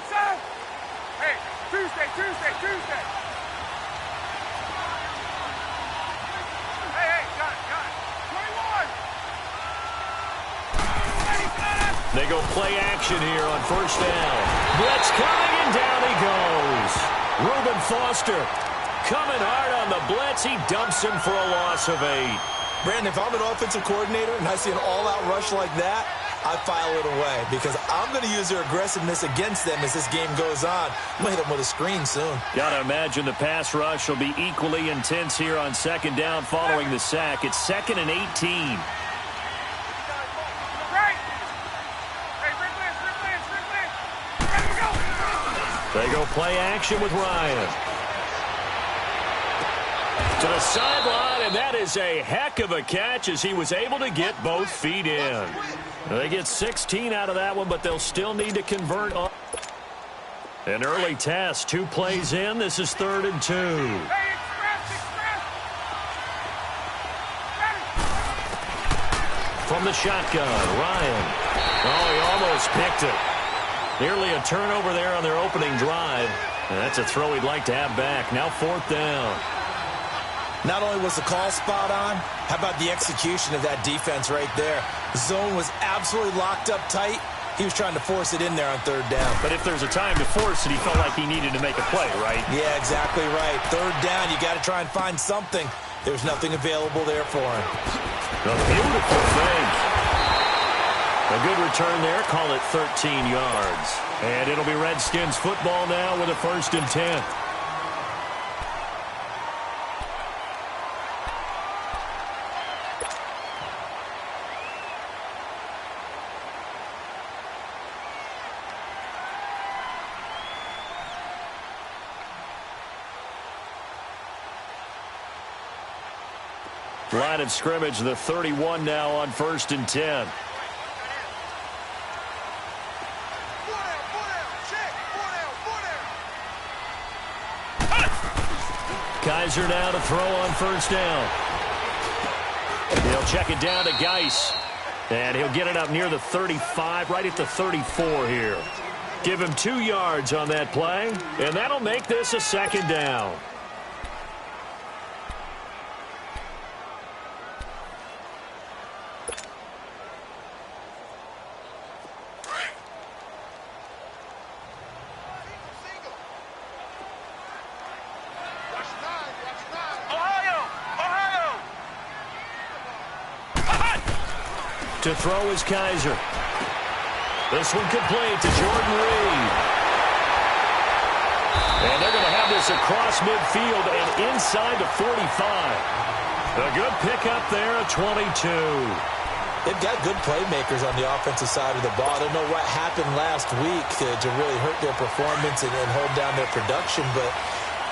Hey, Tuesday. Hey, got it. 21. They go play action here on first down. Blitz coming, and down he goes. Reuben Foster coming hard on the blitz. He dumps him for a loss of 8. Brandon, if I'm an offensive coordinator and I see an all-out rush like that, I file it away because I'm going to use their aggressiveness against them as this game goes on. I'm going to hit them with a screen soon. Got to imagine the pass rush will be equally intense here on second down following the sack. It's 2nd and 18. They go play action with Ryan. To the sideline, and that is a heck of a catch as he was able to get both feet in. They get 16 out of that one, but they'll still need to convert on. An early test, 2 plays in. This is 3rd and 2. From the shotgun, Ryan. Oh, he almost picked it. Nearly a turnover there on their opening drive. And that's a throw he'd like to have back. Now 4th down. Not only was the call spot on, how about the execution of that defense right there? The zone was absolutely locked up tight. He was trying to force it in there on 3rd down. But if there's a time to force it, he felt like he needed to make a play, right? Yeah, exactly right. 3rd down, you got to try and find something. There's nothing available there for him. A beautiful fake. A good return there. Call it 13 yards. And it'll be Redskins football now with a 1st and 10. Line of scrimmage, the 31 now on 1st and 10. Kaiser now to throw on 1st down. He'll check it down to Geis. And he'll get it up near the 35, right at the 34 here. Give him 2 yards on that play, and that'll make this a 2nd down. To throw is Kaiser. This one complete to Jordan Reed. And they're going to have this across midfield and inside the 45. A good pickup there at 22. They've got good playmakers on the offensive side of the ball. I don't know what happened last week to really hurt their performance and hold down their production, but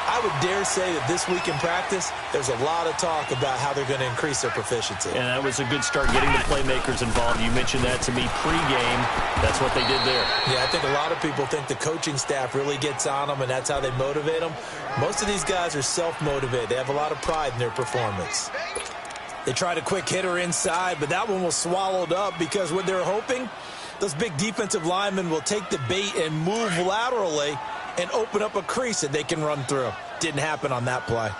I would dare say that this week in practice, there's a lot of talk about how they're going to increase their proficiency. And that was a good start getting the playmakers involved. You mentioned that to me pregame. That's what they did there. Yeah, I think a lot of people think the coaching staff really gets on them, and that's how they motivate them. Most of these guys are self-motivated. They have a lot of pride in their performance. They tried a quick hitter inside, but that one was swallowed up because what they're hoping, those big defensive linemen will take the bait and move laterally and open up a crease that they can run through. Didn't happen on that play.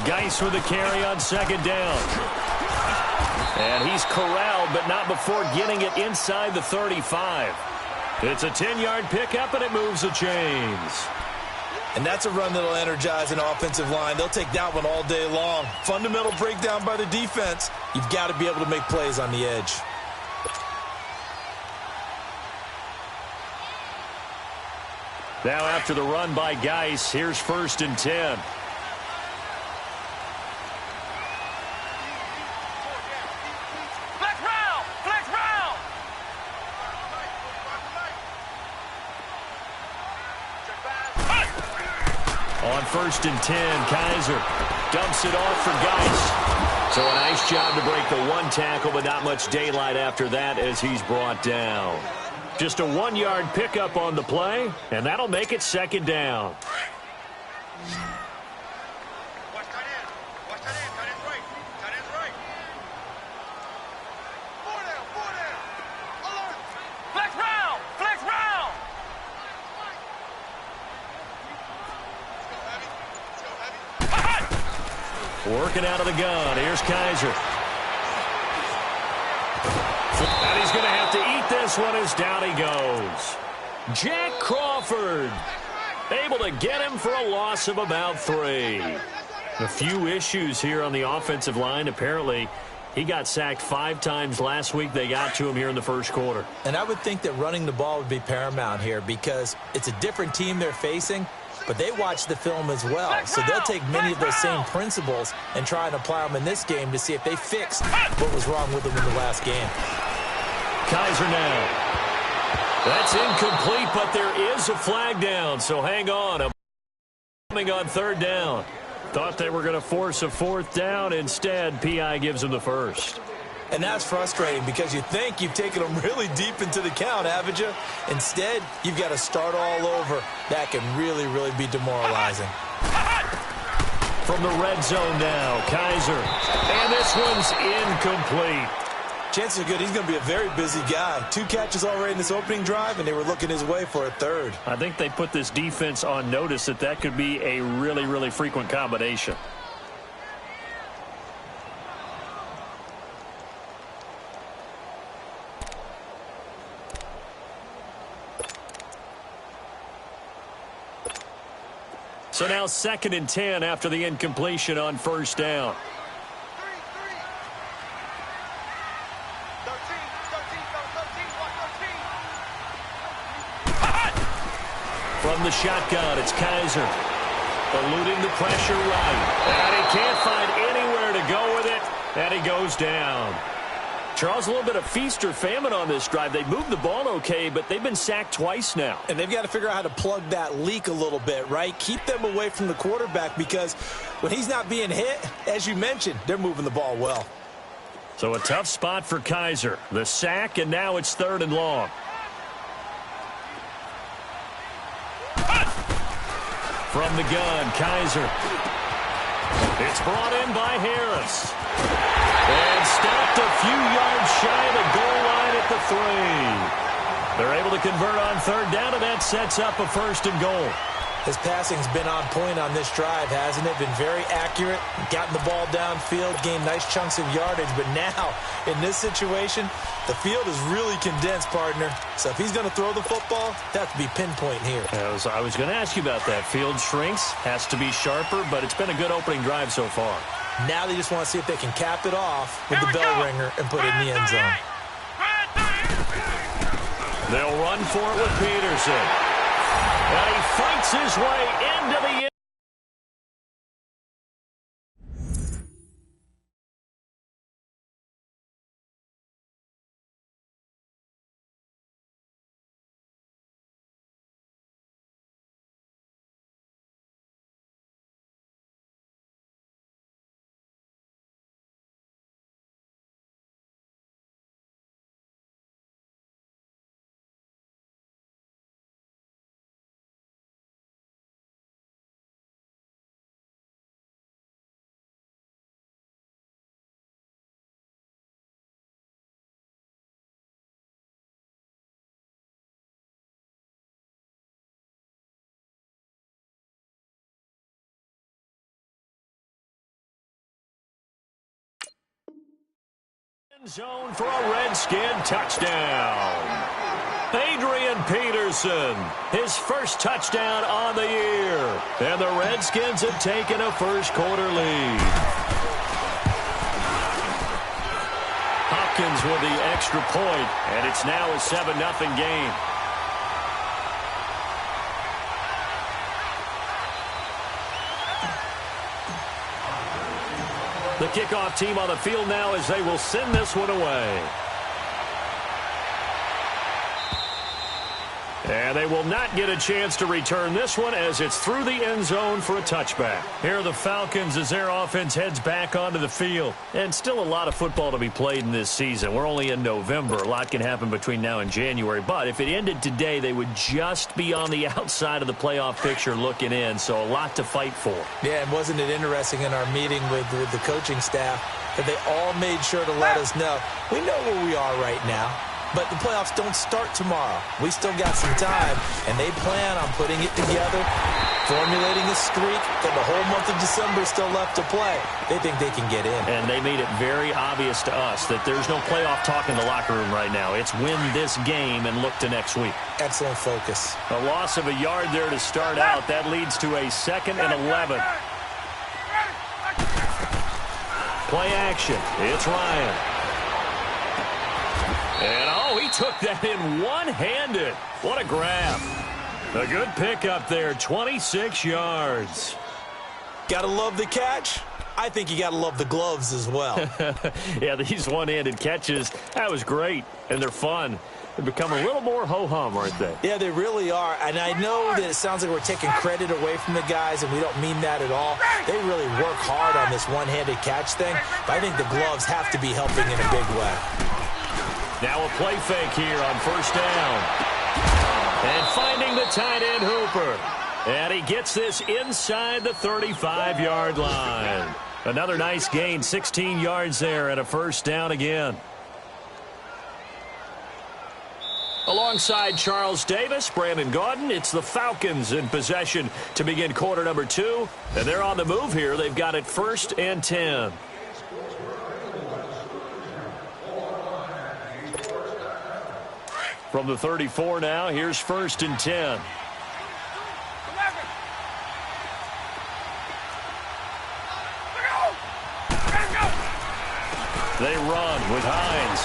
Geis with the carry on 2nd down. And he's corralled, but not before getting it inside the 35. It's a 10-yard pickup, and it moves the chains. And that's a run that'll energize an offensive line. They'll take that one all day long. Fundamental breakdown by the defense. You've got to be able to make plays on the edge. Now after the run by Geis, here's 1st and 10. On 1st and 10, Kaiser dumps it off for Geis. So a nice job to break the 1 tackle, but not much daylight after that as he's brought down. Just a 1-yard pickup on the play, and that'll make it 2nd down. working out of the gun. Here's Kaiser. And he's going to have to eat this one as down he goes. Jack Crawford able to get him for a loss of about 3. A few issues here on the offensive line. Apparently, he got sacked 5 times last week. They got to him here in the first quarter. And I would think that running the ball would be paramount here because it's a different team they're facing, but they watch the film as well. So they'll take many of those same principles and try and apply them in this game to see if they fixed what was wrong with them in the last game. Kaiser now. That's incomplete, but there is a flag down, so hang on. Coming on 3rd down. Thought they were going to force a 4th down. Instead, P.I. gives them the first. And that's frustrating because you think you've taken them really deep into the count, haven't you? Instead, you've got to start all over. That can really, really be demoralizing. From the red zone now, Kaiser. And this one's incomplete. Chances are good he's going to be a very busy guy. 2 catches already in this opening drive, and they were looking his way for a 3rd. I think they put this defense on notice that could be a really, really frequent combination. So now 2nd and 10 after the incompletion on 1st down. From the shotgun, it's Kaiser. Eluding the pressure right. And he can't find anywhere to go with it. And he goes down. Charles, a little bit of feast or famine on this drive. They moved the ball okay, but they've been sacked twice now. And they've got to figure out how to plug that leak a little bit, right? Keep them away from the quarterback because when he's not being hit, as you mentioned, they're moving the ball well. So a tough spot for Kaiser. The sack, and now it's 3rd and long. From the gun, Kaiser. It's brought in by Harris. And stopped a few yards shy of the goal line at the 3. They're able to convert on 3rd down, and that sets up a 1st and goal. His passing's been on point on this drive, hasn't it? Been very accurate, gotten the ball downfield, gained nice chunks of yardage. But now, in this situation, the field is really condensed, partner. So if he's going to throw the football, that to be pinpoint here. I was going to ask you about that. Field shrinks, has to be sharper, but it's been a good opening drive so far. Now they just want to see if they can cap it off with the bell ringer and put it in the end zone. They'll run for it with Peterson. And he fights his way into the end. Zone for a Redskin touchdown. Adrian Peterson, his first touchdown on the year. And the Redskins have taken a first-quarter lead. Hopkins with the extra point, and it's now a 7-0 game. The kickoff team on the field now as they will send this one away. And they will not get a chance to return this one as it's through the end zone for a touchback. Here are the Falcons as their offense heads back onto the field. And still a lot of football to be played in this season. We're only in November. A lot can happen between now and January. But if it ended today, they would just be on the outside of the playoff picture looking in. So a lot to fight for. Yeah, and wasn't it interesting in our meeting with the coaching staff that they all made sure to let us know, we know where we are right now. But the playoffs don't start tomorrow. We still got some time, and they plan on putting it together formulating a streak, and the whole month of December is still left to play. They think they can get in. And they made it very obvious to us that there's no playoff talk in the locker room right now. It's win this game and look to next week. Excellent focus. A loss of a yard there to start out. That leads to a 2nd and 11. Play action. It's Ryan. And, oh, he took that in one-handed. What a grab. A good pickup there, 26 yards. Gotta love the catch. I think you gotta love the gloves as well. Yeah, these one-handed catches, that was great, and they're fun. They've become a little more ho-hum, aren't they? Yeah, they really are. And I know that it sounds like we're taking credit away from the guys, and we don't mean that at all. They really work hard on this one-handed catch thing, but I think the gloves have to be helping in a big way. Now a play fake here on first down. And finding the tight end Hooper. And he gets this inside the 35-yard line. Another nice gain, 16 yards there, and a first down again. Alongside Charles Davis, Brandon Gaudin, it's the Falcons in possession to begin quarter number 2. And they're on the move here. They've got it 1st and 10. From the 34 now, here's 1st and 10. They run with Hines.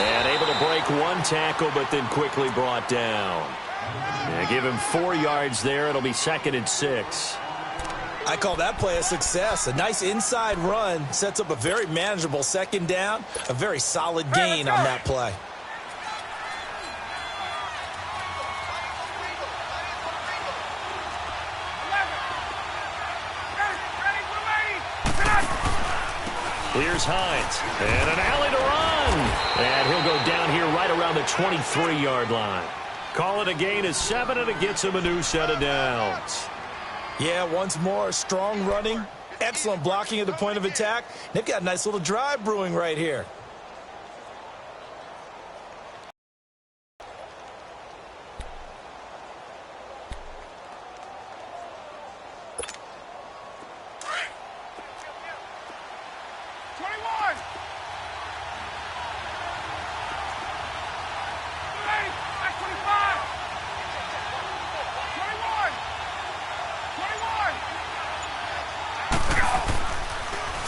And able to break one tackle, but then quickly brought down. Yeah, give him 4 yards there. It'll be 2nd and 6. I call that play a success. A nice inside run sets up a very manageable 2nd down. A very solid gain on that play. Here's Hines, and an alley to run. And he'll go down here right around the 23-yard line. Call it a gain of 7, and it gets him a new set of downs. Yeah, once more, strong running, excellent blocking at the point of attack. They've got a nice little drive brewing right here.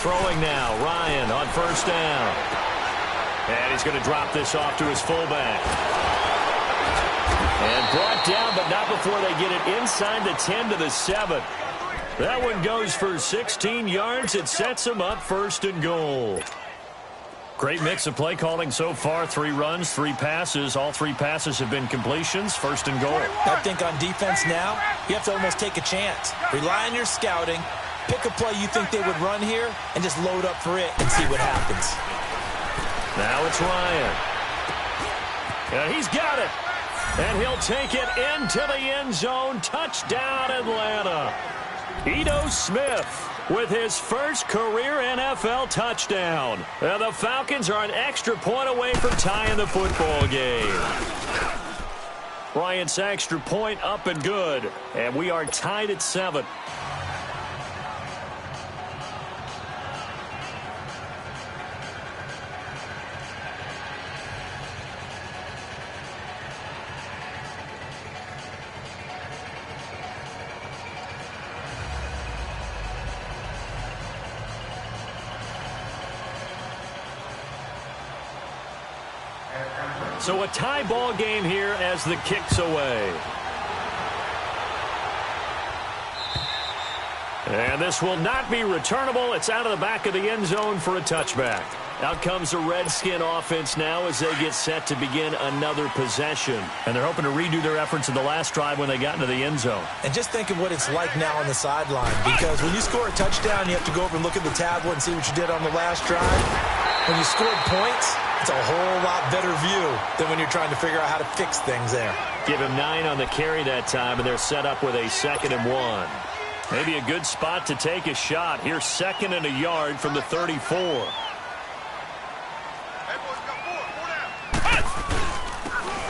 Throwing now, Ryan on first down. And he's going to drop this off to his fullback. And brought down, but not before they get it inside the 10 to the 7. That one goes for 16 yards. It sets him up 1st and goal. Great mix of play calling so far. 3 runs, 3 passes. All 3 passes have been completions. 1st and goal. I think on defense now, you have to almost take a chance. Rely on your scouting. Pick a play you think they would run here and just load up for it and see what happens. Now it's Ryan. And he's got it. And he'll take it into the end zone. Touchdown, Atlanta. Ito Smith with his first career NFL touchdown. And the Falcons are an extra point away from tying the football game. Bryant's extra point up and good. And we are tied at 7. So a tie ball game here as the kick's away. And this will not be returnable. It's out of the back of the end zone for a touchback. Out comes the Redskin offense now as they get set to begin another possession. And they're hoping to redo their efforts in the last drive when they got into the end zone. And just think of what it's like now on the sideline, because when you score a touchdown, you have to go over and look at the tablet and see what you did on the last drive. When you scored points, it's a whole lot better view than when you're trying to figure out how to fix things there. Give him 9 on the carry that time, and they're set up with a 2nd and 1. Maybe a good spot to take a shot. Here's 2nd and a yard from the 34.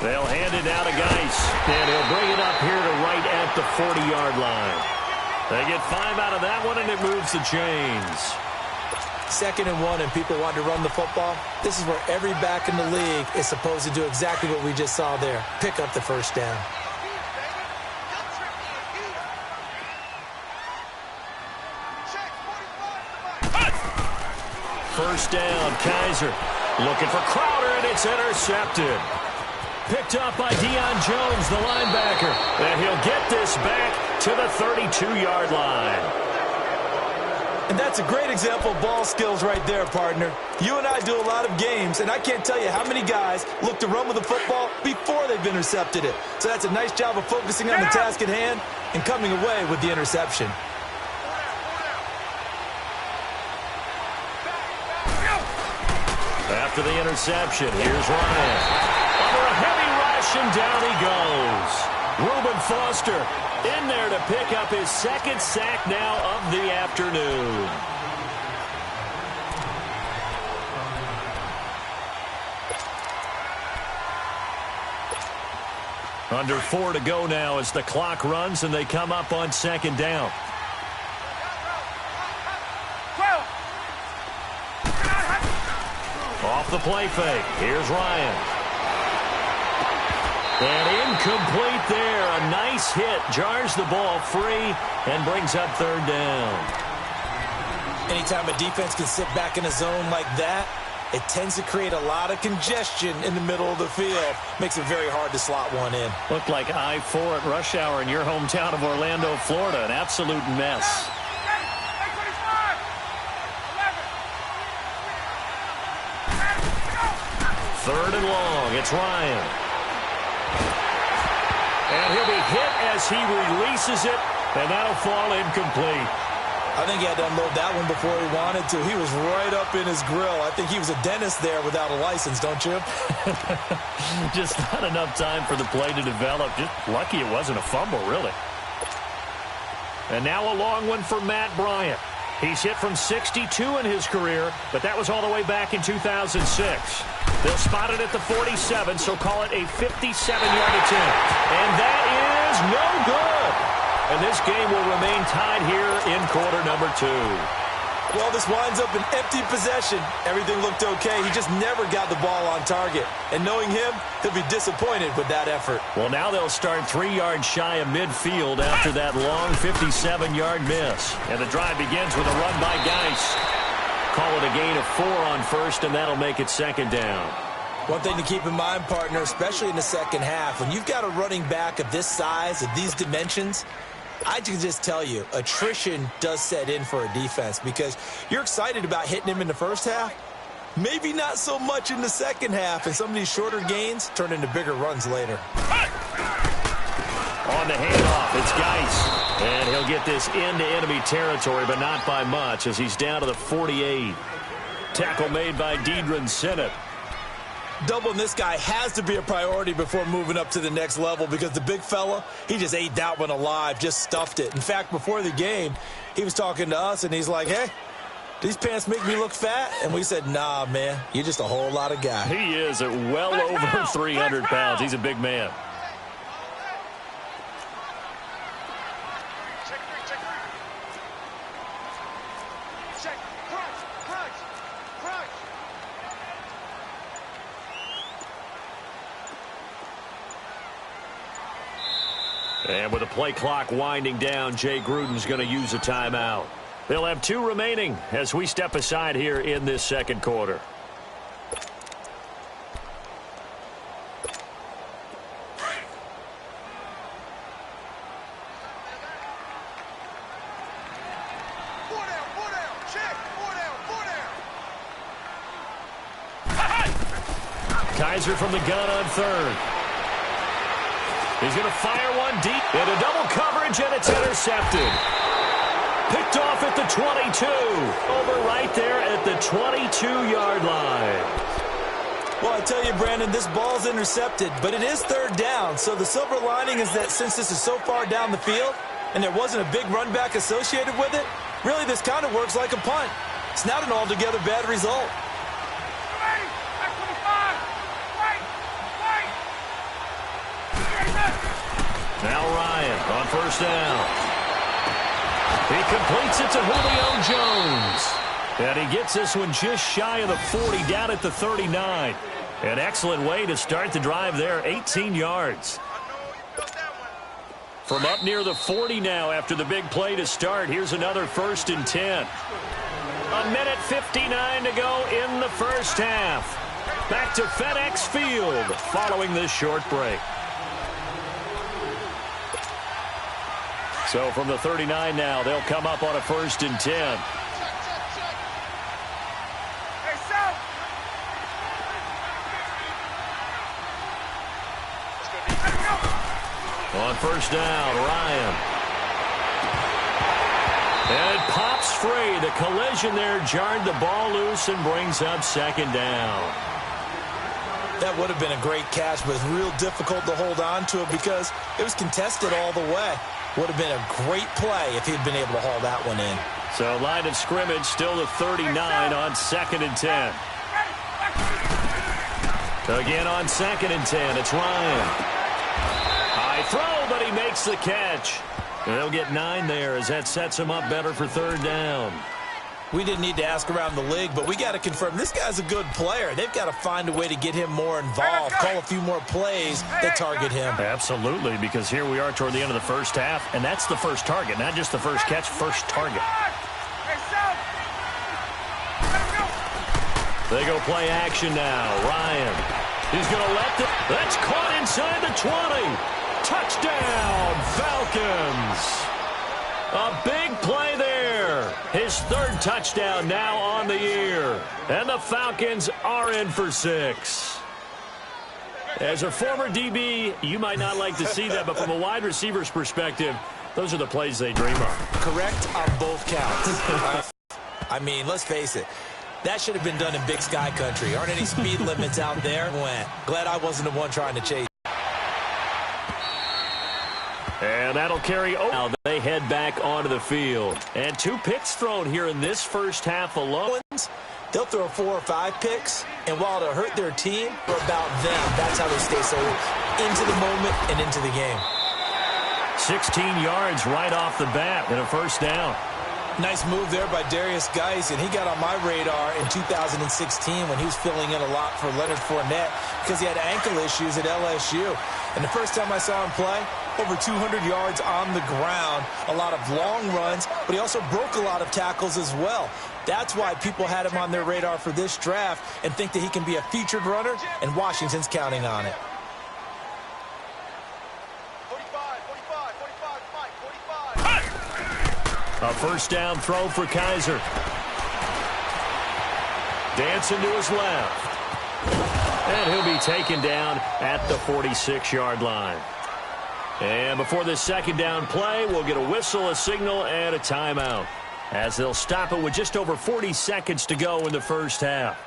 They'll hand it out to Geis, and he'll bring it up here to right at at the 40-yard line. They get 5 out of that one, and it moves the chains. 2nd and 1, and people want to run the football. This is where every back in the league is supposed to do exactly what we just saw there. Pick up the first down. First down, Kaiser. Looking for Crowder, and it's intercepted. Picked up by Deion Jones, the linebacker. And he'll get this back to the 32-yard line. And that's a great example of ball skills right there, partner. You and I do a lot of games, and I can't tell you how many guys look to run with the football before they've intercepted it. So that's a nice job of focusing on the task at hand and coming away with the interception. After the interception, here's Ryan. Under a heavy rush, and down he goes. Reuben Foster in there to pick up his 2nd sack now of the afternoon. Under 4 to go now as the clock runs, and they come up on 2nd down. Off the play fake. Here's Ryan. And incomplete there. A nice hit. Jars the ball free and brings up 3rd down. Anytime a defense can sit back in a zone like that, it tends to create a lot of congestion in the middle of the field. Makes it very hard to slot one in. Looked like I-4 at rush hour in your hometown of Orlando, Florida. An absolute mess. 3rd and long. It's Ryan. And he'll be hit as he releases it, and that'll fall incomplete. I think he had to unload that one before he wanted to. He was right up in his grill. I think he was a dentist there without a license, don't you? Just not enough time for the play to develop. Just lucky it wasn't a fumble, really. And now a long one for Matt Bryant. He's hit from 62 in his career, but that was all the way back in 2006. They'll spot it at the 47, so call it a 57-yard attempt. And that is no good. And this game will remain tied here in quarter number 2. Well, this winds up an empty possession. Everything looked okay. He just never got the ball on target. And knowing him, he'll be disappointed with that effort. Well, now they'll start 3 yards shy of midfield after that long 57-yard miss. And the drive begins with a run by Geis. Call it a gain of 4 on first, and that'll make it 2nd down. One thing to keep in mind, partner, especially in the second half, when you've got a running back of this size, of these dimensions, I can just tell you, attrition does set in for a defense because you're excited about hitting him in the first half. Maybe not so much in the second half, and some of these shorter gains turn into bigger runs later. On the handoff, it's Geis. And he'll get this into enemy territory, but not by much as he's down to the 48. Tackle made by Deidron Sinnott. Doubling this guy has to be a priority before moving up to the next level because the big fella, he just ate that one alive, just stuffed it. In fact, before the game, he was talking to us, and he's like, hey, these pants make me look fat? And we said, nah, man, you're just a whole lot of guy. He is at well over 300 pounds. He's a big man. And with the play clock winding down, Jay Gruden's going to use a timeout. They'll have 2 remaining as we step aside here in this second quarter. Kaiser from the gun on 3rd. He's going to fire one deep into double coverage, and it's intercepted. Picked off at the 22. Over right there at the 22-yard line. Well, I tell you, Brandon, this ball's intercepted, but it is 3rd down. So the silver lining is that since this is so far down the field and there wasn't a big run back associated with it, really this kind of works like a punt. It's not an altogether bad result. Now Ryan on first down. He completes it to Julio Jones. And he gets this one just shy of the 40, down at the 39. An excellent way to start the drive there, 18 yards. From up near the 40 now after the big play to start. Here's another 1st and 10. A minute 59 to go in the first half. Back to FedEx Field following this short break. So from the 39 now, they'll come up on a 1st and 10. On first down, Ryan. And it pops free. The collision there jarred the ball loose and brings up 2nd down. That would have been a great catch, but it's real difficult to hold on to it because it was contested all the way. Would have been a great play if he'd been able to haul that one in. So line of scrimmage still the 39 on 2nd and 10. Again on 2nd and 10, it's Ryan. High throw, but he makes the catch. They'll get 9 there as that sets him up better for 3rd down. We didn't need to ask around the league, but we got to confirm this guy's a good player. They've got to find a way to get him more involved, call a few more plays that target him. Absolutely, because here we are toward the end of the first half, and that's the first target, not just the first catch, first target. They go play action now. Ryan. He's going to let that's caught inside the 20. Touchdown, Falcons. A big play there. His 3rd touchdown now on the year. And the Falcons are in for 6. As a former DB, you might not like to see that, but from a wide receiver's perspective, those are the plays they dream of. Correct on both counts. I mean, let's face it. That should have been done in Big Sky Country. Aren't any speed limits out there? Glad I wasn't the one trying to chase. And that'll carry over. Now they head back onto the field. And 2 picks thrown here in this first half alone. They'll throw 4 or 5 picks, and while it'll hurt their team, for about them, that's how they stay so into the moment and into the game. 16 yards right off the bat and a 1st down. Nice move there by Darius Geis, and he got on my radar in 2016 when he was filling in a lot for Leonard Fournette because he had ankle issues at LSU. And the first time I saw him play, over 200 yards on the ground, a lot of long runs, but he also broke a lot of tackles as well. That's why people had him on their radar for this draft and think that he can be a featured runner, and Washington's counting on it. A 1st down throw for Kaiser. Dancing to his left. And he'll be taken down at the 46-yard line. And before this 2nd down play, we'll get a whistle, a signal, and a timeout, as they'll stop it with just over 40 seconds to go in the first half.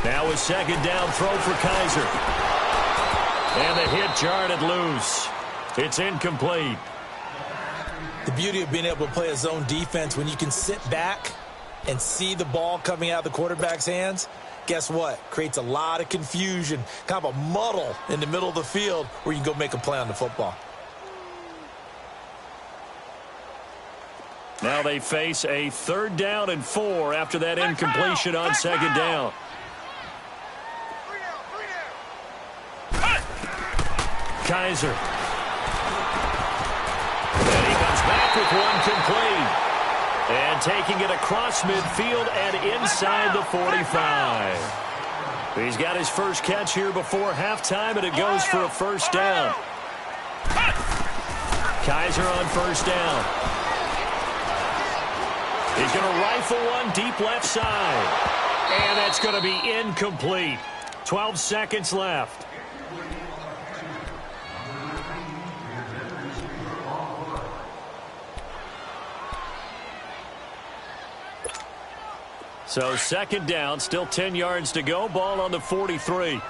Now a 2nd down throw for Kaiser. And the hit jarred it loose. It's incomplete. The beauty of being able to play a zone defense when you can sit back and see the ball coming out of the quarterback's hands, guess what? Creates a lot of confusion, kind of a muddle in the middle of the field where you can go make a play on the football. Now they face a 3rd down and 4 after that incompletion on 2nd down. Kaiser. And he comes back with one complete. And taking it across midfield and inside the 45. He's got his first catch here before halftime, and it goes for a 1st down. Kaiser on 1st down. He's going to rifle one deep left side. And that's going to be incomplete. 12 seconds left. So 2nd down, still 10 yards to go. Ball on the 43.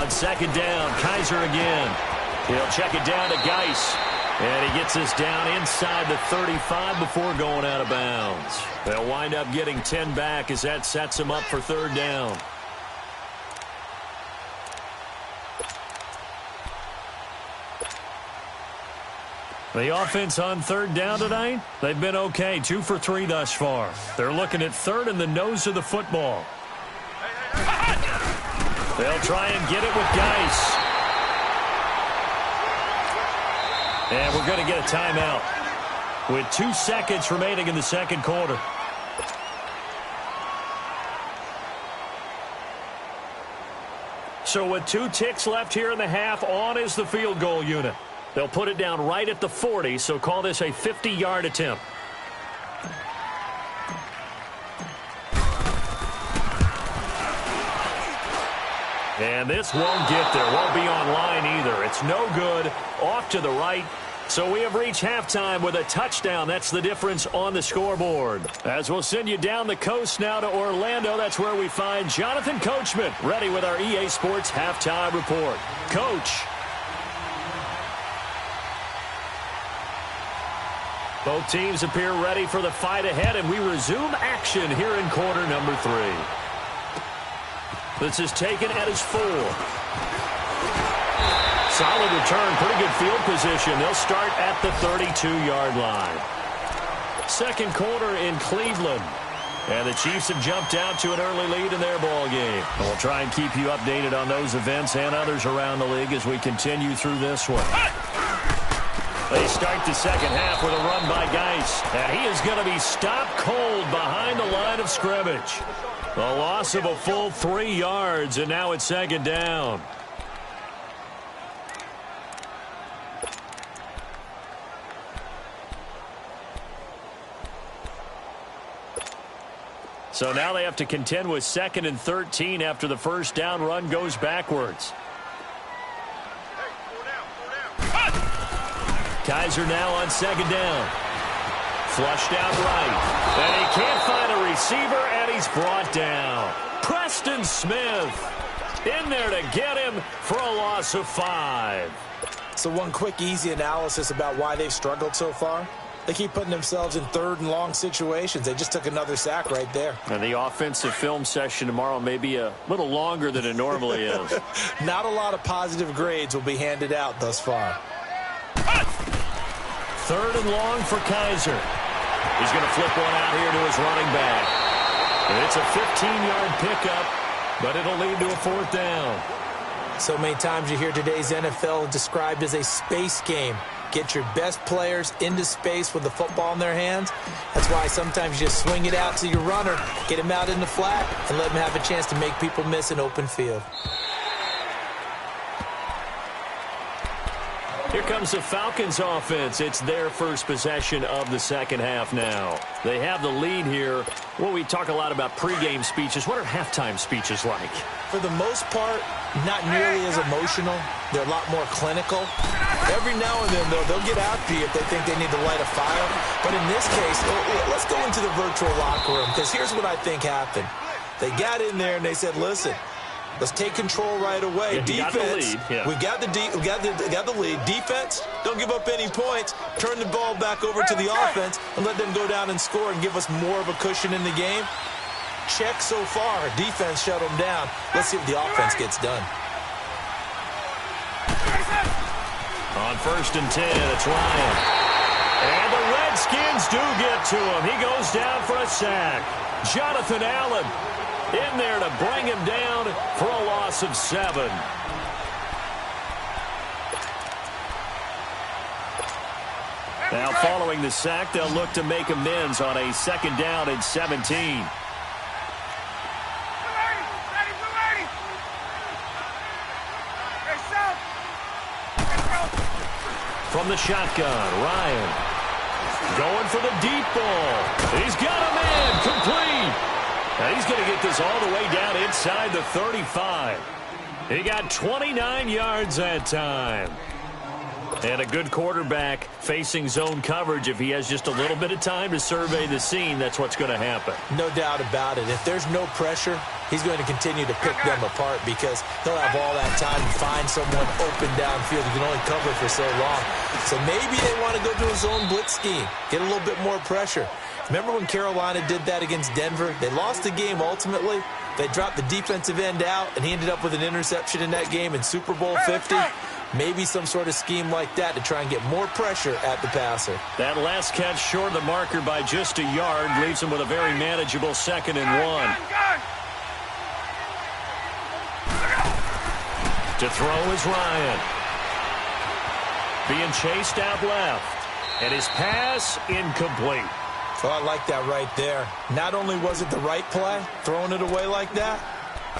On second down, Kaiser again. He'll check it down to Geis. And he gets us down inside the 35 before going out of bounds. They'll wind up getting 10 back as that sets them up for third down. The offense on third down tonight, they've been okay, 2 for 3 thus far. They're looking at third in the nose of the football. They'll try and get it with Geis. And we're going to get a timeout with 2 seconds remaining in the second quarter. So with 2 ticks left here in the half, on is the field goal unit. They'll put it down right at the 40, so call this a 50-yard attempt. And this won't get there. Won't be on line either. It's no good. Off to the right. So we have reached halftime with a touchdown. That's the difference on the scoreboard. As we'll send you down the coast now to Orlando, that's where we find Jonathan Coachman ready with our EA Sports halftime report. Coach. Both teams appear ready for the fight ahead, and we resume action here in quarter number 3. This is taken at his 4. Solid return, pretty good field position. They'll start at the 32-yard line. Second quarter in Cleveland. And the Chiefs have jumped out to an early lead in their ball game. And we'll try and keep you updated on those events and others around the league as we continue through this one. They start the second half with a run by Geis. And he is going to be stopped cold behind the line of scrimmage. A loss of a full 3 yards, and now it's second down. So now they have to contend with 2nd and 13 after the first down run goes backwards. Kaiser now on second down. Flushed out right. And he can't find a receiver, and he's brought down. Preston Smith in there to get him for a loss of 5. So one quick, easy analysis about why they've struggled so far. They keep putting themselves in third and long situations. They just took another sack right there. And the offensive film session tomorrow may be a little longer than it normally is. Not a lot of positive grades will be handed out thus far. Third and long for Kaiser. He's going to flip one out here to his running back. And it's a 15-yard pickup, but it'll lead to a fourth down. So many times you hear today's NFL described as a space game. Get your best players into space with the football in their hands. That's why sometimes you just swing it out to your runner, get him out in the flat, and let him have a chance to make people miss an open field. Here comes the Falcons offense. It's their first possession of the second half now. They have the lead here. Well, we talk a lot about pregame speeches. What are halftime speeches like? For the most part, not nearly as emotional. They're a lot more clinical. Every now and then, though, they'll get after you if they think they need to light a fire. But in this case, let's go into the virtual locker room, because here's what I think happened. They got in there and they said, listen, let's take control right away. Yeah, defense, we got the lead. Defense, don't give up any points. Turn the ball back over to the offense and let them go down and score and give us more of a cushion in the game. Check so far. Defense shut them down. Let's see what the offense gets done. On 1st and 10, it's Ryan. And the Redskins do get to him. He goes down for a sack. Jonathan Allen in there to bring him down for a loss of 7. Now following the sack, they'll look to make amends on a 2nd down and 17. From the shotgun, Ryan going for the deep ball. He's got a man complete. And he's going to get this all the way down inside the 35. He got 29 yards that time. And a good quarterback facing zone coverage. If he has just a little bit of time to survey the scene, that's what's going to happen. No doubt about it. If there's no pressure, he's going to continue to pick them apart because he'll have all that time to find someone open downfield. He can only cover for so long. So maybe they want to go to a zone blitz scheme, get a little bit more pressure. Remember when Carolina did that against Denver? They lost the game ultimately. They dropped the defensive end out, and he ended up with an interception in that game in Super Bowl 50. Maybe some sort of scheme like that to try and get more pressure at the passer. That last catch short of the marker by just a yard leaves him with a very manageable 2nd and 1. To throw is Ryan. Being chased out left. And his pass incomplete. So I like that right there. Not only was it the right play, throwing it away like that,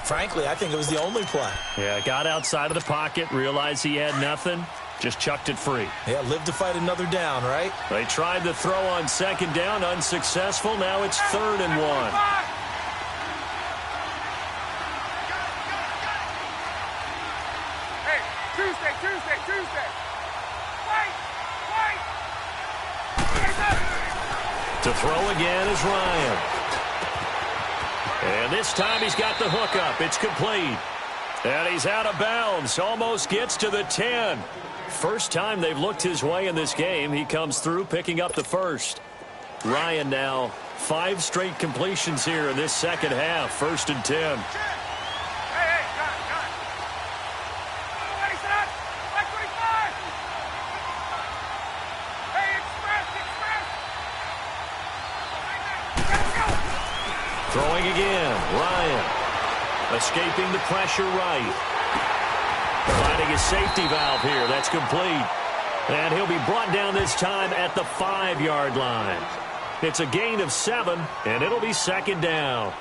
frankly, I think it was the only play. Yeah, got outside of the pocket, realized he had nothing, just chucked it free. Yeah, live to fight another down, right? They tried the throw on 2nd down, unsuccessful. Now it's 3rd and 1. Hey, Tuesday. Wait. To throw again is Ryan. And this time he's got the hook up. It's complete. And he's out of bounds. Almost gets to the 10. First time they've looked his way in this game. He comes through picking up the first. Ryan now 5 straight completions here in this second half. 1st and 10. Hey, got it. What is that? 525. Hey, express. Throwing again, Ryan. Escaping the pressure right. Finding his safety valve here. That's complete. And he'll be brought down this time at the 5-yard line. It's a gain of 7, and it'll be 2nd down.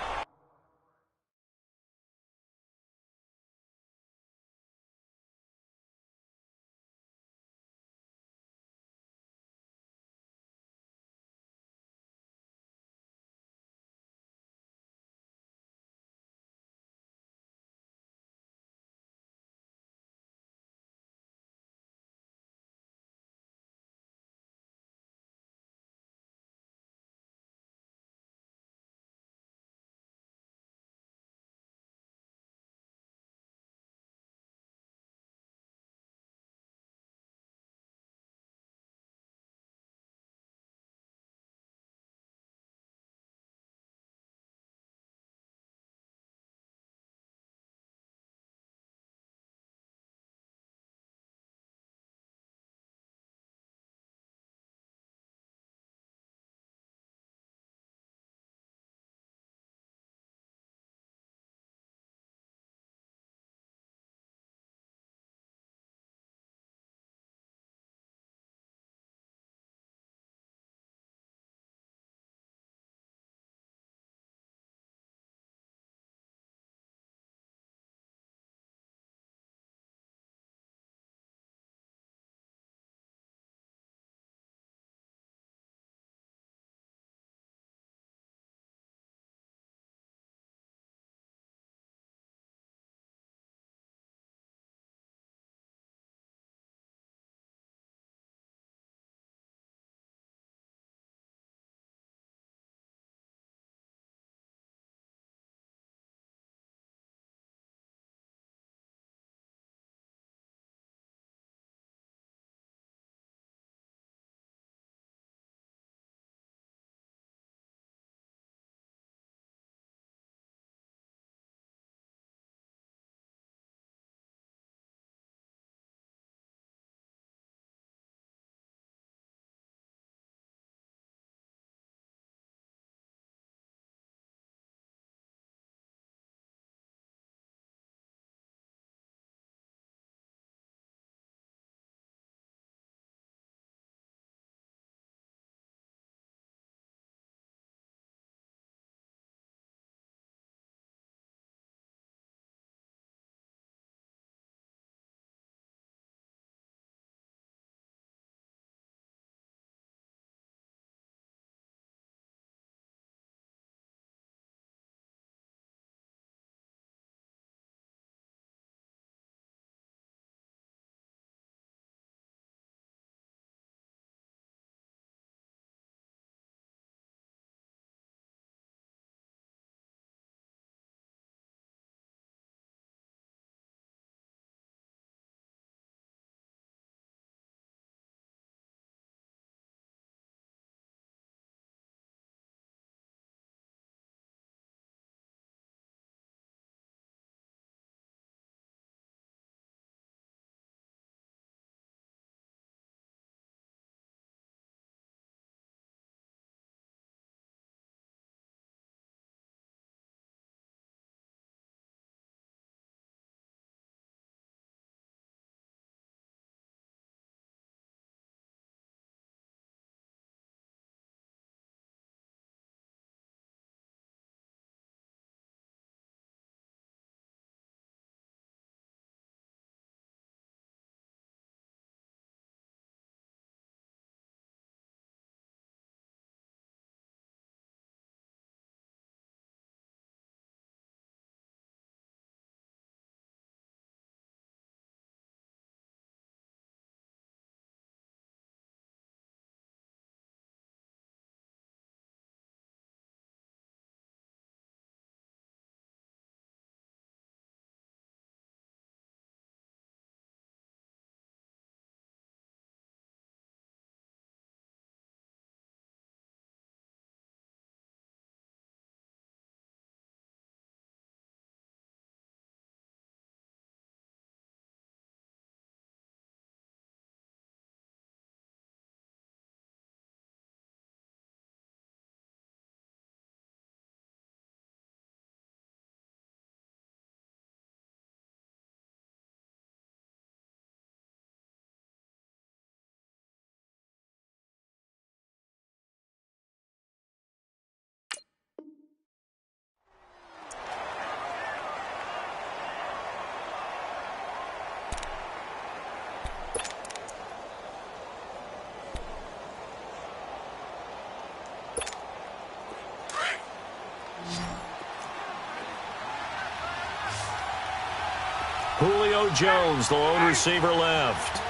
Julio Jones, the lone receiver left.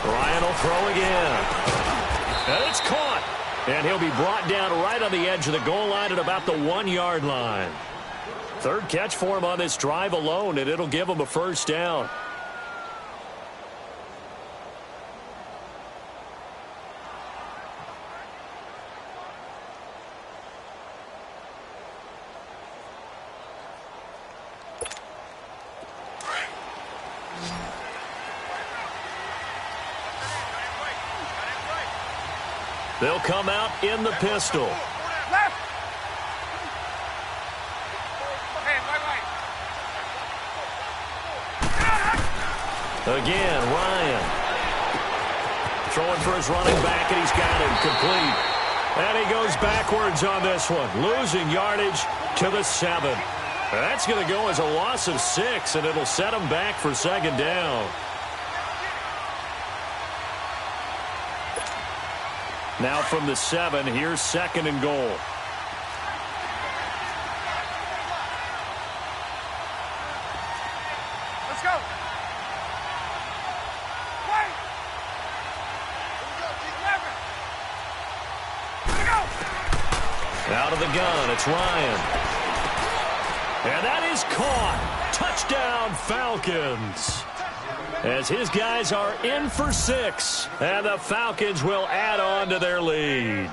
Ryan will throw again. And it's caught. And he'll be brought down right on the edge of the goal line at about the 1-yard line. Third catch for him on this drive alone, and it'll give him a first down. They'll come out in the pistol. Left. Again, Ryan. Throwing for his running back, and he's got him complete. And he goes backwards on this one, losing yardage to the 7. That's going to go as a loss of 6, and it'll set him back for second down. Now from the 7, here's second and goal. Let's go. Wait. Out of the gun, it's Ryan. And that is caught. Touchdown, Falcons. As his guys are in for 6, and the Falcons will add on to their lead.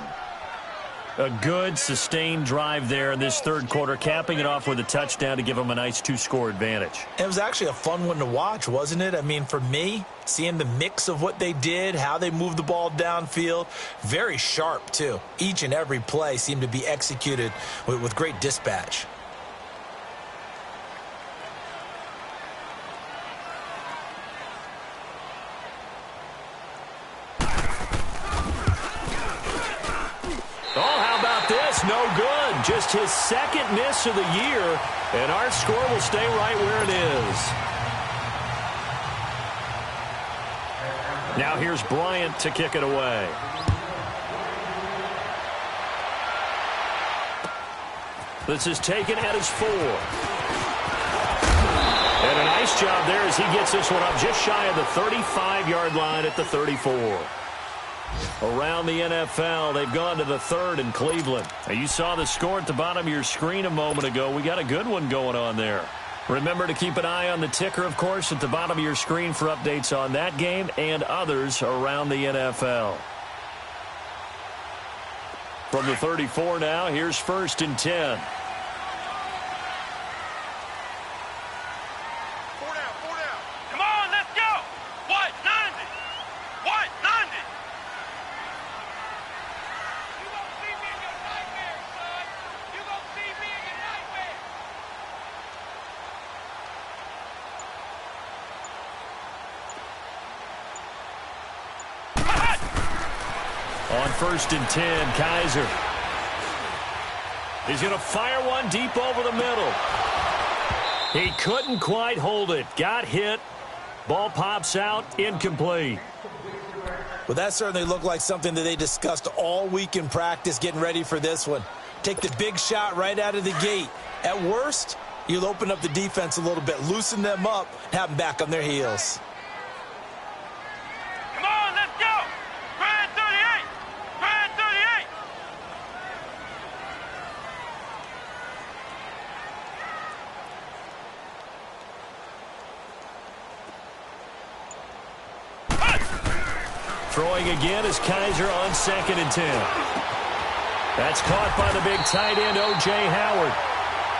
A good, sustained drive there in this third quarter, capping it off with a touchdown to give them a nice 2-score advantage. It was actually a fun one to watch, wasn't it? I mean, for me, seeing the mix of what they did, how they moved the ball downfield, very sharp, too. Each and every play seemed to be executed with great dispatch. No good. Just his second miss of the year, and our score will stay right where it is. Now here's Bryant to kick it away. This is taken at his 4. And a nice job there as he gets this one up just shy of the 35-yard line at the 34. Around the NFL, they've gone to the 3rd in Cleveland. Now, you saw the score at the bottom of your screen a moment ago. We got a good one going on there. Remember to keep an eye on the ticker, of course, at the bottom of your screen for updates on that game and others around the NFL. From the 34 now, here's 1st and 10. On 1st and 10, Kaiser. He's going to fire one deep over the middle. He couldn't quite hold it. Got hit. Ball pops out. Incomplete. Well, that certainly looked like something that they discussed all week in practice getting ready for this one. Take the big shot right out of the gate. At worst, you'll open up the defense a little bit, loosen them up, have them back on their heels. Throwing again is Kaiser on 2nd and 10. That's caught by the big tight end, O.J. Howard.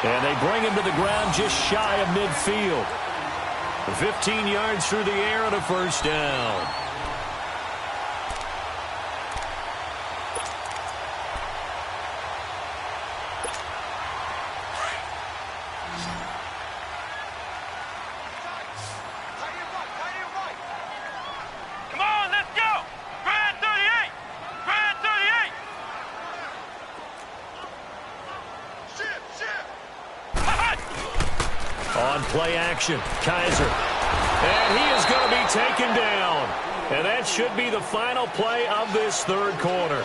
And they bring him to the ground just shy of midfield. 15 yards through the air and a first down. On play action, Kaiser. And he is going to be taken down. And that should be the final play of this third quarter.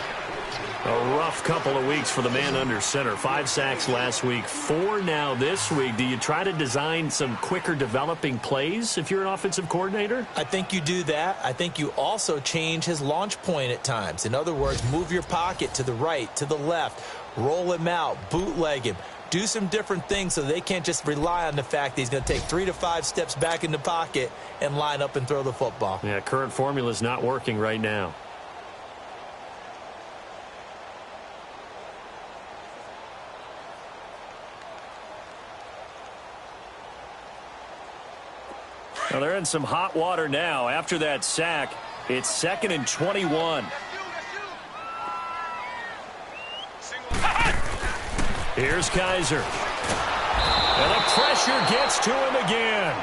A rough couple of weeks for the man under center. 5 sacks last week, 4 now this week. Do you try to design some quicker developing plays if you're an offensive coordinator? I think you do that. I think you also change his launch point at times. In other words, move your pocket to the right, to the left, roll him out, bootleg him. Do some different things so they can't just rely on the fact that he's going to take 3 to 5 steps back in the pocket and line up and throw the football. Yeah, current formula is not working right now. Well, they're in some hot water now. After that sack, it's 2nd and 21. Here's Kaiser. And the pressure gets to him again.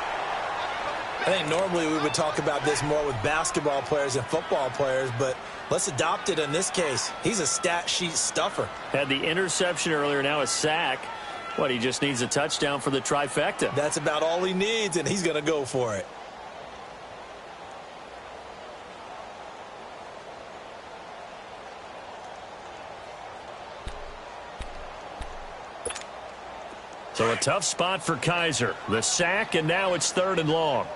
I think normally we would talk about this more with basketball players and football players, but let's adopt it in this case. He's a stat sheet stuffer. Had the interception earlier, now a sack. What, he just needs a touchdown for the trifecta. That's about all he needs, and he's going to go for it. So a tough spot for Kaiser. The sack, and now it's 3rd and long.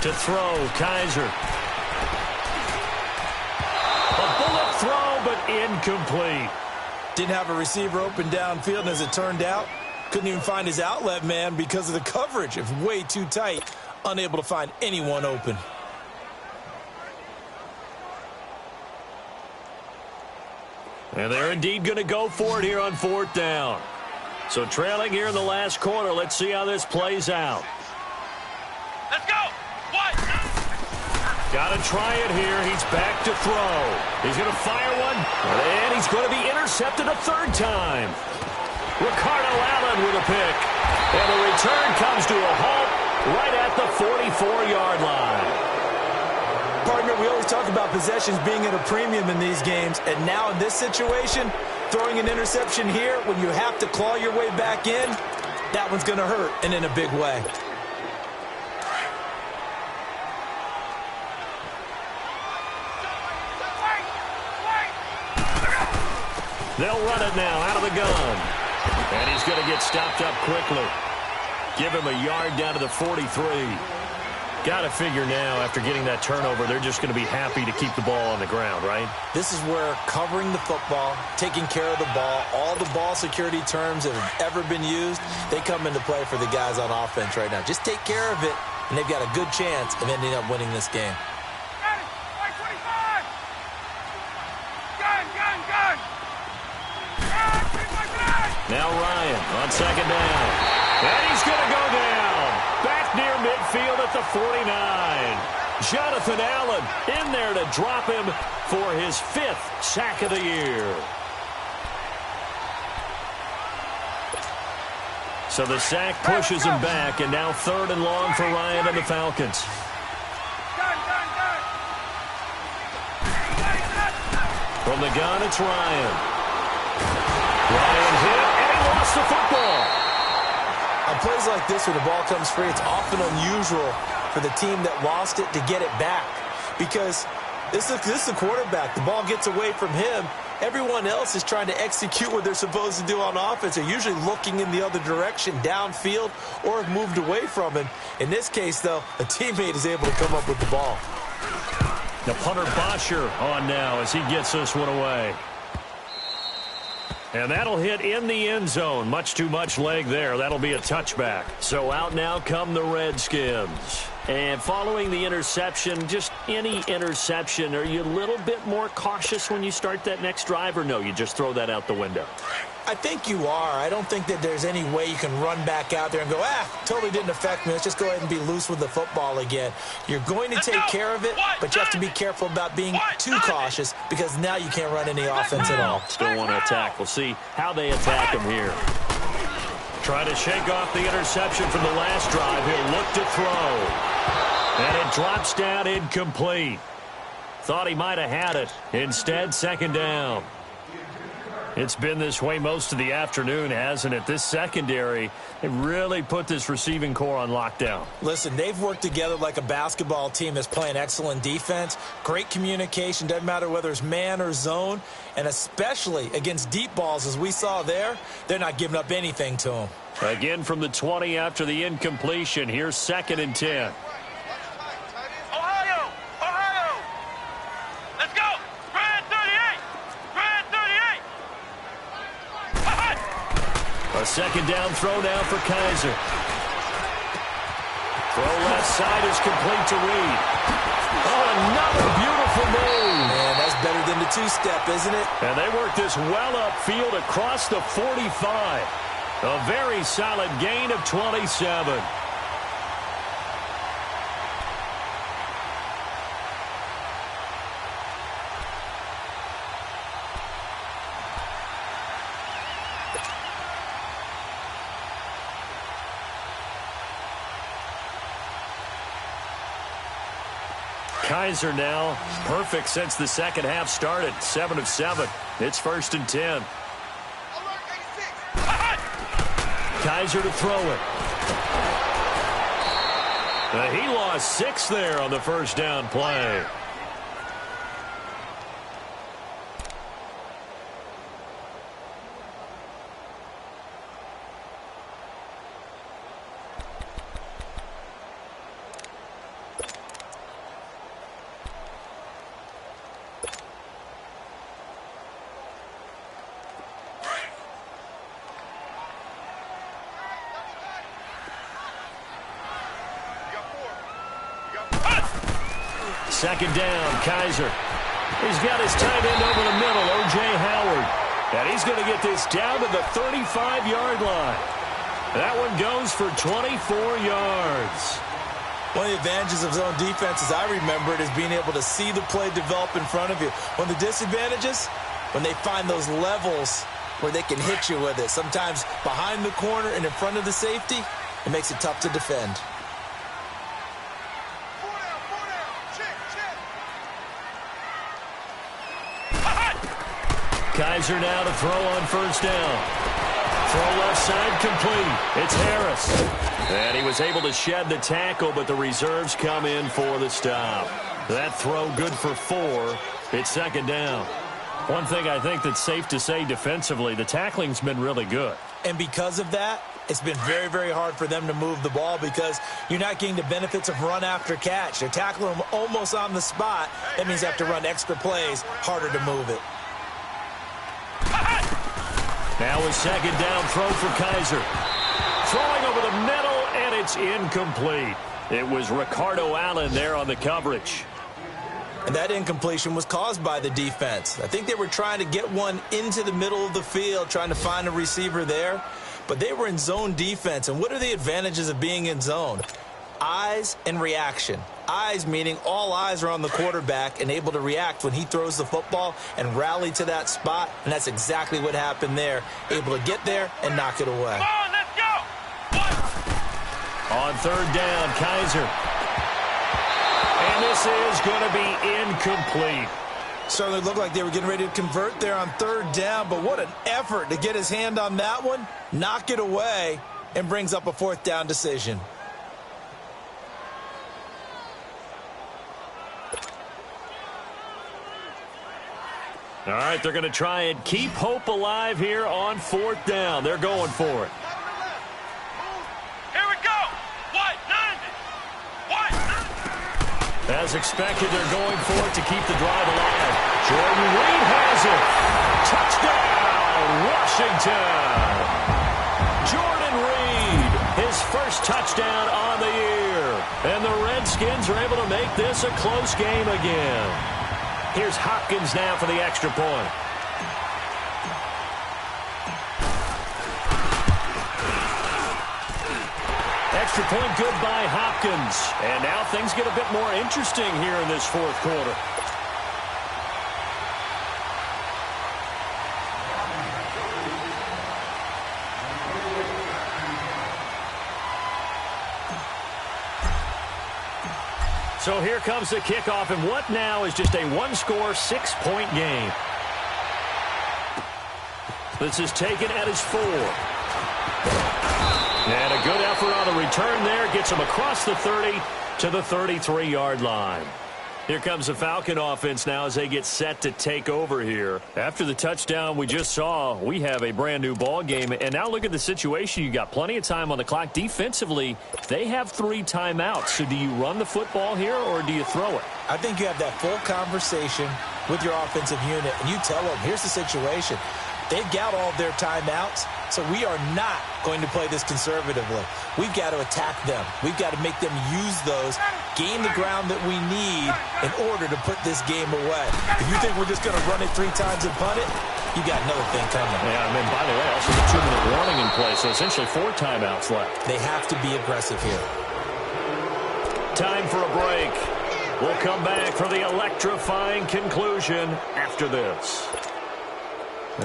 To throw, Kaiser. A bullet throw, but incomplete. Didn't have a receiver open downfield, and as it turned out, couldn't even find his outlet man because of the coverage. It's way too tight, unable to find anyone open. And they're indeed going to go for it here on 4th down. So trailing here in the last quarter. Let's see how this plays out. Let's go. What? Got to try it here. He's back to throw. He's going to fire one. And he's going to be intercepted a 3rd time. Ricardo Allen with a pick. And the return comes to a halt right at the 44-yard line. Partner, we always talk about possessions being at a premium in these games, and now in this situation, throwing an interception here when you have to claw your way back in, that one's going to hurt, and in a big way. They'll run it now out of the gun. And he's going to get stopped up quickly. Give him a yard down to the 43. Got to figure now, after getting that turnover, they're just going to be happy to keep the ball on the ground, right? This is where covering the football, taking care of the ball, all the ball security terms that have ever been used, they come into play for the guys on offense right now. Just take care of it, and they've got a good chance of ending up winning this game. Got it. Right 25. Gun. Gun, 3.9. Now Ryan on 2nd down. And he's going to go down. Back near midfield at the 49. Jonathan Allen in there to drop him for his 5th sack of the year. So the sack pushes him back, and now 3rd and long for Ryan and the Falcons. Gun. From the gun, it's Ryan. Ryan hit, and he lost the football. On plays like this, when the ball comes free, it's often unusual for the team that lost it to get it back. Because this is the quarterback. The ball gets away from him. Everyone else is trying to execute what they're supposed to do on offense. They're usually looking in the other direction, downfield, or have moved away from him. In this case, though, a teammate is able to come up with the ball. The punter Bosher on now as he gets this one away. And that'll hit in the end zone. Much too much leg there. That'll be a touchback. So out now come the Redskins. And following the interception, just any interception, are you a little bit more cautious when you start that next drive, or no, you just throw that out the window? I think you are. I don't think that there's any way you can run back out there and go, totally didn't affect me. Let's just go ahead and be loose with the football again. You're going to take care of it, but you have to be careful about being too cautious because now you can't run any offense at all. Still want to attack. We'll see how they attack him here. Try to shake off the interception from the last drive. He'll look to throw. And it drops down incomplete. Thought he might have had it. Instead, 2nd down. It's been this way most of the afternoon, hasn't it? This secondary, they really put this receiving core on lockdown. Listen, they've worked together like a basketball team that's playing excellent defense. Great communication, doesn't matter whether it's man or zone. And especially against deep balls, as we saw there, they're not giving up anything to them. Again from the 20 after the incompletion. Here's 2nd and 10. Ohio! Let's go! Red 38! Red 38! A 2nd down throw now for Kaiser. Throw left side is complete to Reed. Oh, another beautiful move. Man, that's better than the two-step, isn't it? And they work this well upfield across the 45. A very solid gain of 27. Kaiser now perfect since the second half started. 7 of 7. It's 1st and 10. Kaiser to throw it. He lost 6 there on the first down play. Second down, Kaiser. He's got his tight end over the middle, O.J. Howard. And he's going to get this down to the 35-yard line. That one goes for 24 yards. One of the advantages of zone defense, as I remember it, is being able to see the play develop in front of you. One of the disadvantages, when they find those levels where they can hit you with it. Sometimes behind the corner and in front of the safety, it makes it tough to defend. Kaiser now to throw on first down. Throw left side complete. It's Harris. And he was able to shed the tackle, but the reserves come in for the stop. That throw good for 4. It's 2nd down. One thing I think that's safe to say defensively, the tackling's been really good. And because of that, it's been very, very hard for them to move the ball because you're not getting the benefits of run after catch. They're tackling them almost on the spot. That means they have to run extra plays, harder to move it. Now a 2nd down throw for Kaiser. Throwing over the middle, and it's incomplete. It was Ricardo Allen there on the coverage. And that incompletion was caused by the defense. I think they were trying to get one into the middle of the field, trying to find a receiver there. But they were in zone defense. And what are the advantages of being in zone? Eyes and reaction. Eyes meaning all eyes are on the quarterback and able to react when he throws the football and rally to that spot. And that's exactly what happened there. Able to get there and knock it away. Come on, let's go! On 3rd down, Kaiser. And this is going to be incomplete. Certainly looked like they were getting ready to convert there on 3rd down, but what an effort to get his hand on that one, knock it away, and brings up a 4th down decision. All right, they're going to try and keep hope alive here on 4th down. They're going for it. Here we go! White, 90! White! As expected, they're going for it to keep the drive alive. Jordan Reed has it. Touchdown, Washington. Jordan Reed, his first touchdown on the year. And the Redskins are able to make this a close game again. Here's Hopkins now for the extra point. Extra point good by Hopkins. And now things get a bit more interesting here in this 4th quarter. So here comes the kickoff, and what now is just a one-score, 6-point game. This is taken at his 4. And a good effort on the return there. Gets him across the 30 to the 33-yard line. Here comes the Falcon offense now as they get set to take over here. After the touchdown we just saw, we have a brand-new ball game. And now look at the situation. You got plenty of time on the clock. Defensively, they have 3 timeouts. So do you run the football here or do you throw it? I think you have that full conversation with your offensive unit, and you tell them, here's the situation. They've got all of their timeouts, so we are not going to play this conservatively. We've got to attack them. We've got to make them use those, gain the ground that we need in order to put this game away. If you think we're just going to run it 3 times and punt it, you got another thing coming. Yeah, I mean, by the way, also the 2-minute warning in play, so essentially 4 timeouts left. They have to be aggressive here. Time for a break. We'll come back for the electrifying conclusion after this.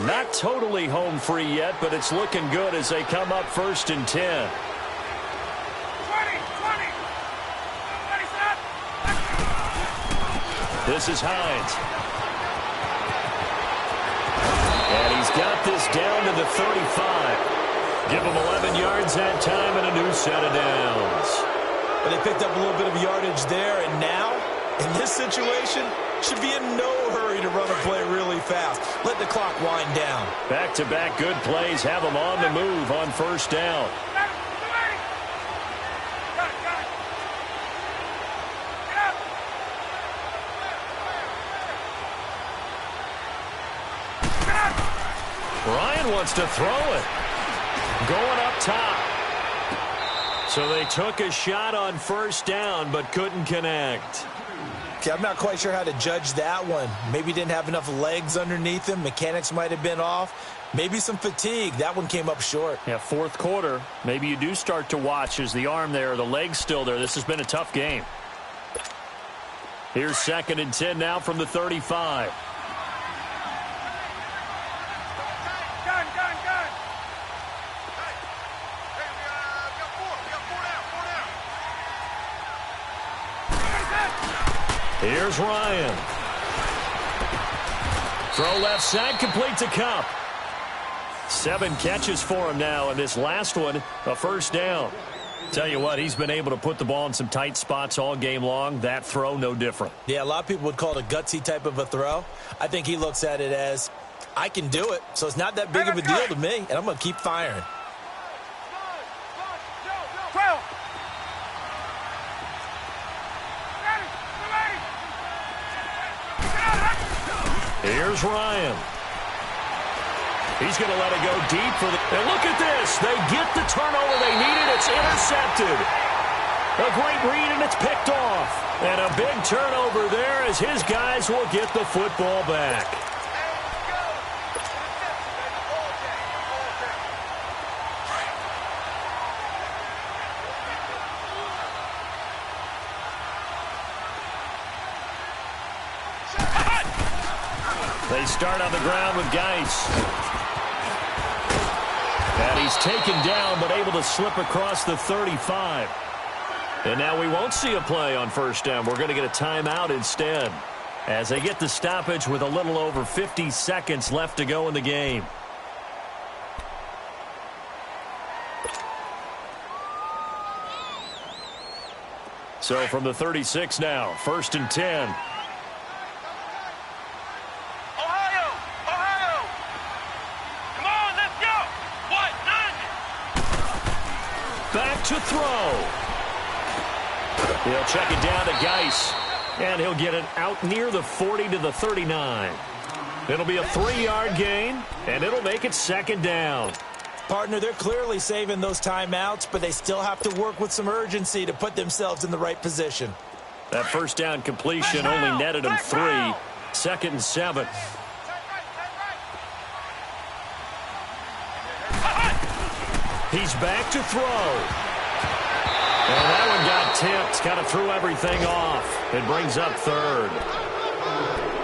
Not totally home free yet, but it's looking good as they come up 1st and 10. 20, 20. Ready, set. This is Hines. And he's got this down to the 35. Give him 11 yards that time and a new set of downs. But they picked up a little bit of yardage there, and now, in this situation, should be in no hurry to run a play really fast. Let the clock wind down. Back-to-back good plays have them on the move on 1st down. Ryan wants to throw it. Going up top. So they took a shot on 1st down but couldn't connect. Okay, I'm not quite sure how to judge that one. Maybe didn't have enough legs underneath him. Mechanics might have been off. Maybe some fatigue. That one came up short. Yeah, 4th quarter. Maybe you do start to watch as the arm there, the leg's still there. This has been a tough game. Here's 2nd and 10 now from the 35. Here's Ryan. Throw left side, complete to Cup. 7 catches for him now, and this last one, a 1st down. Tell you what, he's been able to put the ball in some tight spots all game long. That throw, no different. Yeah, a lot of people would call it a gutsy type of a throw. I think he looks at it as, I can do it, so it's not that big of a deal to me, and I'm going to keep firing. Here's Ryan. He's going to let it go deep for the... And look at this. They get the turnover they needed. It's intercepted. A great read, and it's picked off. And a big turnover there as his guys will get the football back. They start on the ground with Geis. And he's taken down, but able to slip across the 35. And now we won't see a play on 1st down. We're going to get a timeout instead, as they get the stoppage with a little over 50 seconds left to go in the game. So from the 36 now, 1st and 10. Back to throw. He'll check it down to Geis. And he'll get it out near the 40 to the 39. It'll be a 3-yard gain, and it'll make it 2nd down. Partner, they're clearly saving those timeouts, but they still have to work with some urgency to put themselves in the right position. That 1st down completion only netted him 3. 2nd and 7. He's back to throw. And that one got tipped. Kind of threw everything off. It brings up 3rd.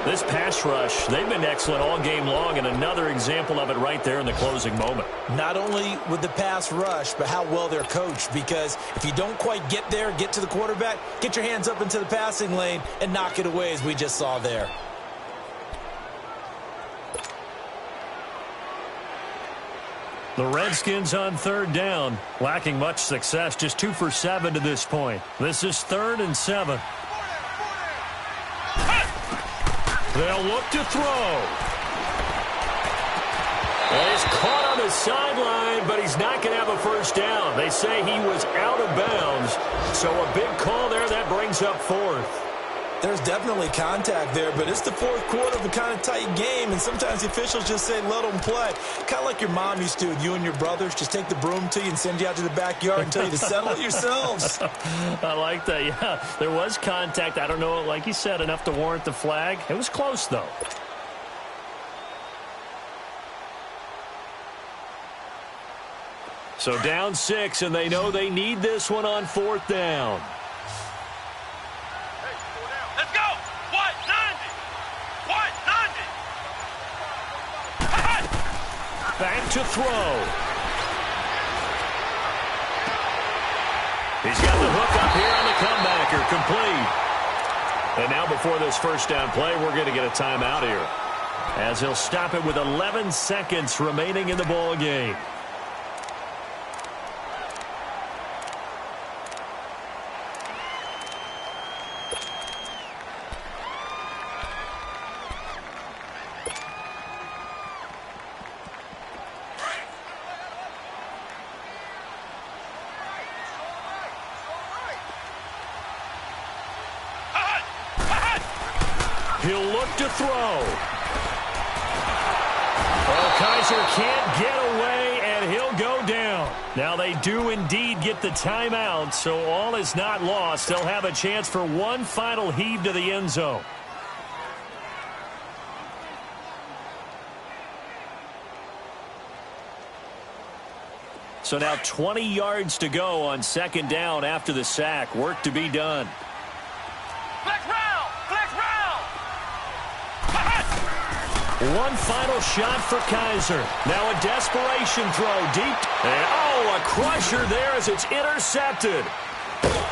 This pass rush, they've been excellent all game long, and another example of it right there in the closing moment. Not only with the pass rush, but how well they're coached, because if you don't quite get there, get to the quarterback, get your hands up into the passing lane and knock it away as we just saw there. The Redskins on third down, lacking much success, just 2 for 7 to this point. This is 3rd and 7. They'll look to throw. Well, he's caught on the sideline, but he's not going to have a first down. They say he was out of bounds, so a big call there that brings up 4th. There's definitely contact there, but it's the 4th quarter of a kind of tight game, and sometimes the officials just say, let them play. Kind of like your mom used to with you and your brothers. Just take the broom to you and send you out to the backyard and tell you to settle it yourselves. I like that, yeah. There was contact. I don't know, like you said, enough to warrant the flag. It was close, though. So down 6, and they know they need this one on 4th down. Back to throw. He's got the hook up here on the comebacker, complete. And now before this first down play, we're going to get a timeout here, as he'll stop it with 11 seconds remaining in the ball game. He'll look to throw. Well, Kaiser can't get away, and he'll go down. Now they do indeed get the timeout, so all is not lost. They'll have a chance for one final heave to the end zone. So now 20 yards to go on 2nd down after the sack. Work to be done. One final shot for Kaiser. Now a desperation throw deep. And a crusher there as it's intercepted.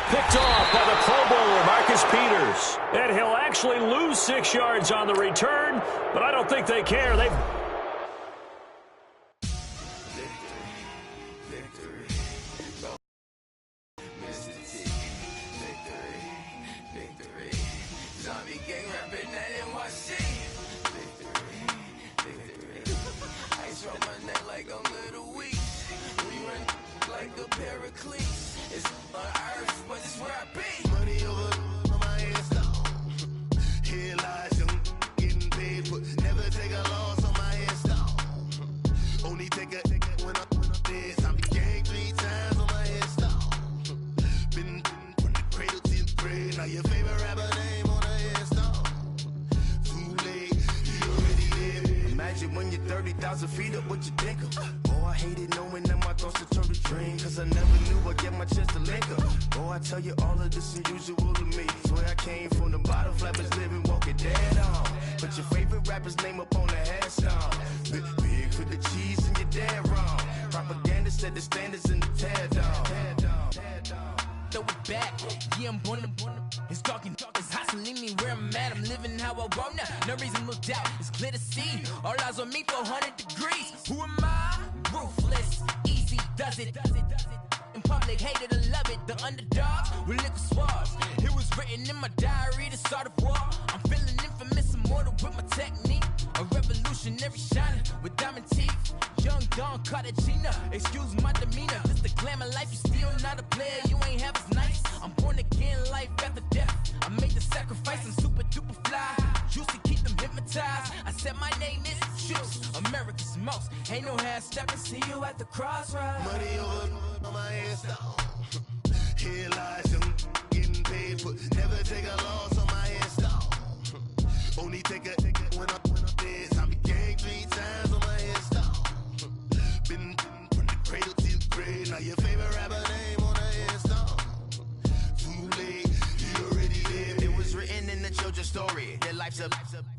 Picked off by the Pro Bowler, Marcus Peters. And he'll actually lose 6 yards on the return, but I don't think they care. They've...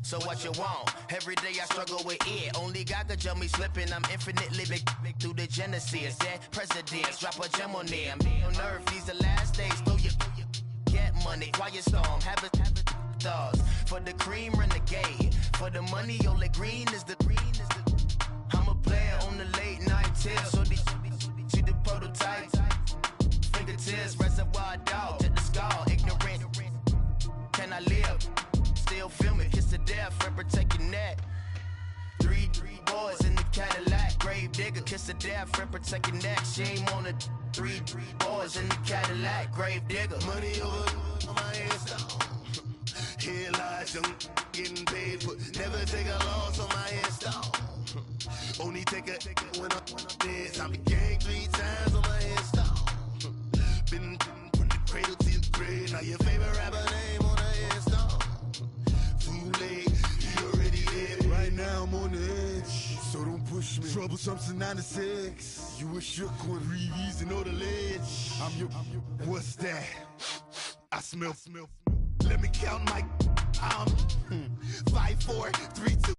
So what you want? Every day I struggle with it. Only God could jump me slipping. I'm infinitely big through the Genesis. That presidents drop a gem on them. On earth, these the last days. Throw your get money. Quiet storm. Have it thoughts. For the cream, renegade. For the money, only green is the. I'm a player on the late night till Cadillac. Grave digger, kiss a death, friend protect your neck. She ain't on the three boys in the Cadillac. Grave digger. Money over on my headstone. Here lies young, getting paid for. Never take a loss on my headstone. Only take a when I'm dead. I'm gang 3 times on my headstone. Been from the cradle to the grave. Now your favorite rapper name on a headstone. Too late, he already dead. Right now I'm on the edge, so don't push me. Troublesome to 9 to 6. You a shook one, Reeves and know the ledge. I'm your, what's that? I smell. Let me count my 5, 4, 3, 2.